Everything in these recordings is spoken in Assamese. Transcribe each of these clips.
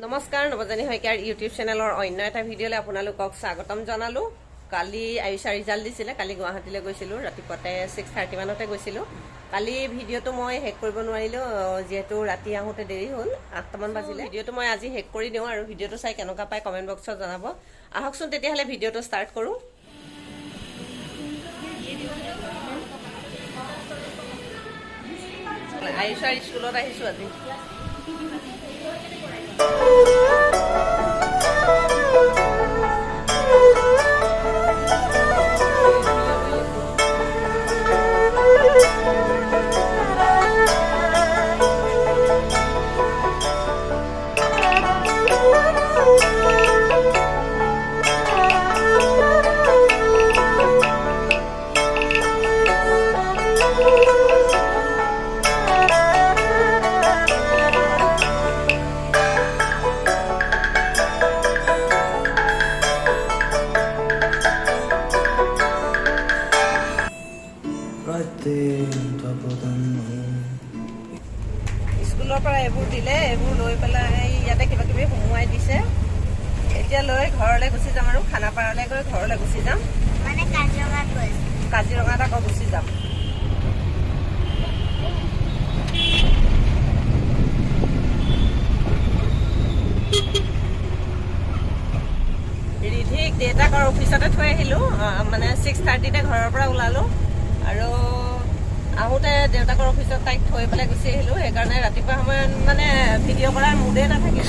নমস্কাৰ নৱজানী শইকীয়াৰ ইউটিউব চেনেলৰ অন্য এটা ভিডিঅ'লৈ আপোনালোকক স্বাগতম জনালোঁ। কালি আয়ুষা ৰিজাল্ট দিছিলে। কালি গুৱাহাটীলৈ গৈছিলোঁ, ৰাতিপুৱাতে 6:30 মানতে গৈছিলোঁ। কালি ভিডিঅ'টো মই শেষ কৰিব নোৱাৰিলোঁ, যিহেতু ৰাতি আহোঁতে দেৰি হ'ল, 8টামান বাজিলে। ভিডিঅ'টো মই আজি শেষ কৰি দিওঁ আৰু ভিডিঅ'টো চাই কেনেকুৱা পায় কমেণ্ট বক্সত জনাব। আহকচোন তেতিয়াহ'লে ভিডিঅ'টো ষ্টাৰ্ট কৰোঁ। আয়ুষাৰ স্কুলত আহিছোঁ আজি। স্কুলৰ পৰা এইবোৰ দিলে, এইবোৰ লৈ পেলাই ইয়াতে কিবা কিবি সোমোৱাই দিছে। এতিয়া লৈ ঘৰলৈ গুচি যাম আৰু খানাপাৰালৈ গৈ ঘৰলৈ গুচি যাম। মানে কাজিৰঙাত আকৌ গুচি যাম। ৰিধিক দেউতাকৰ অফিচতে থৈ আহিলোঁ, মানে 6:30তে ঘৰৰ পৰা ওলালোঁ আৰু আহোঁতে দেউতাকৰ অফিচত তাইক থৈ পেলাই গুচি আহিলোঁ। সেইকাৰণে ৰাতিপুৱা সময়ত মানে ভিডিঅ' কৰাৰ মুডেই নাথাকিলে।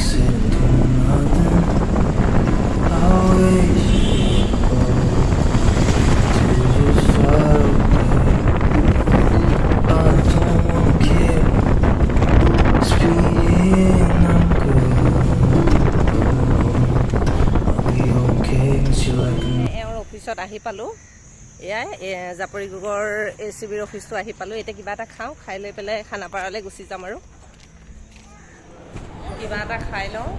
এওঁৰ অফিচত আহি পালোঁ। এয়াই জাপৰিগড়ৰ ACBৰ অফিচটো আহি পালোঁ। এতিয়া কিবা এটা খাওঁ, খাই লৈ পেলাই খানাপাৰালৈ গুচি যাম আৰু কিবা এটা খাই লওঁ।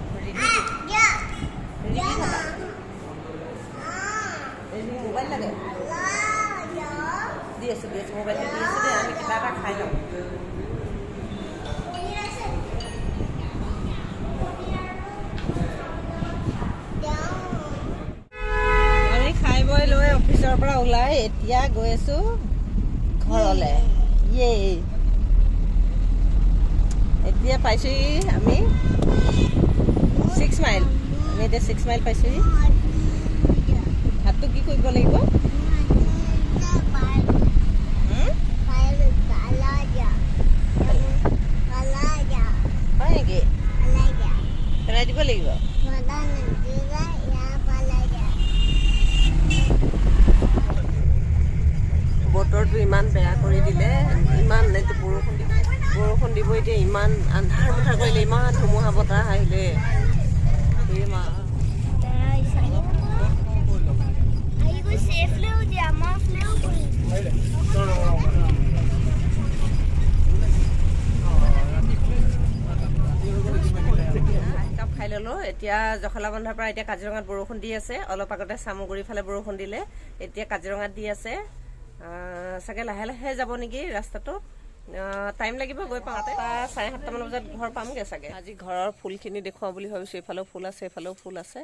মোবাইল লাগে দি আছোঁ মোবাইলটো দি আছোঁ দেই। আমি কিবা এটা খাই লওঁ। লৈ অফিচৰ পৰা ওলাই এতিয়া গৈ আছো ঘৰলৈ। এতিয়া পাইছোহি আমি 6 মাইল। আমি এতিয়া 6 মাইল পাইছোহি। হাতটো কি কৰিব লাগিব? হয় নেকি? পেলাই দিব লাগিব। বতৰটো ইমান বেয়া কৰি দিলে, ইমান এইটো বৰষুণ দিব এতিয়া। ইমান আন্ধাৰ মুন্ধাৰ কৰিলে, ইমান ধুমুহা বতাহ আহিলে। কাপ খাই ল'লোঁ। এতিয়া জখলাবন্ধাৰ পৰা এতিয়া কাজিৰঙাত বৰষুণ দি আছে। অলপ আগতে চামগুৰিৰ ফালে বৰষুণ দিলে, এতিয়া কাজিৰঙাত দি আছে। চাগে লাহে লাহে যাব নেকি ৰাস্তাটো। টাইম লাগিব গৈ পাওঁতে। 7:30মান বজাত ঘৰ পামগৈ চাগে। আজি ঘৰৰ ফুলখিনি দেখুৱাওঁ বুলি ভাবিছোঁ। এইফালেও ফুল আছে, এইফালেও ফুল আছে।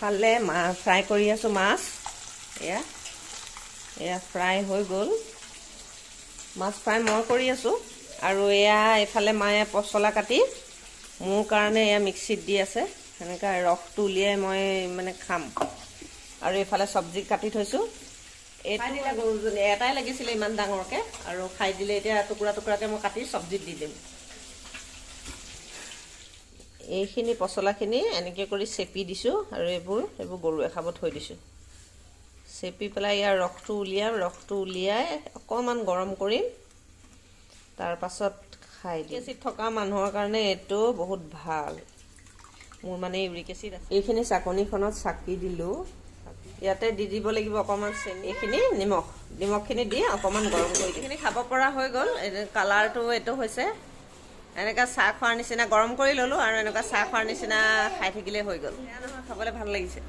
এফালে ফ্ৰাই কৰি আছোঁ মাছ। এয়া ফ্ৰাই হৈ গ'ল, মাছ ফ্ৰাই মই কৰি আছোঁ। আৰু এয়া এইফালে মায়ে পচলা কাটি মোৰ কাৰণে এয়া মিক্সিত দি আছে, সেনেকৈ ৰসটো উলিয়াই মই মানে খাম। আৰু এইফালে চব্জি কাটি থৈছোঁ। এইটো গৰুজনী এটাই লাগিছিলে ইমান ডাঙৰকৈ, আৰু খাই দিলে। এতিয়া টুকুৰা টুকুৰাকৈ মই কাটি চব্জিত দি দিম। এইখিনি পচলাখিনি এনেকৈ কৰি চেপি দিছোঁ, আৰু এইবোৰ গৰুৱে খাব থৈ দিছোঁ। চেপি পেলাই ইয়াৰ ৰসটো উলিয়াম, ৰসটো উলিয়াই অকণমান গৰম কৰিম, তাৰপাছত খাই দিম। ইউৰিক এচিড থকা মানুহৰ কাৰণে এইটো বহুত ভাল। মোৰ মানে ইউৰিক এচিড আছে। এইখিনি চাকনিখনত চাকি দিলোঁ, ইয়াতে দি দিব লাগিব অকণমান চেনি, এইখিনি নিমখখিনি দি অকণমান গৰম কৰি দিম। এইখিনি খাব পৰা হৈ গ'ল। কালাৰটো এইটো হৈছে এনেকুৱা চাহ খোৱাৰ নিচিনা, গৰম কৰি ল'লোঁ আৰু এনেকুৱা চাহ খোৱাৰ নিচিনা খাই থাকিলে হৈ গ'ল। খাবলৈ ভাল লাগিছে।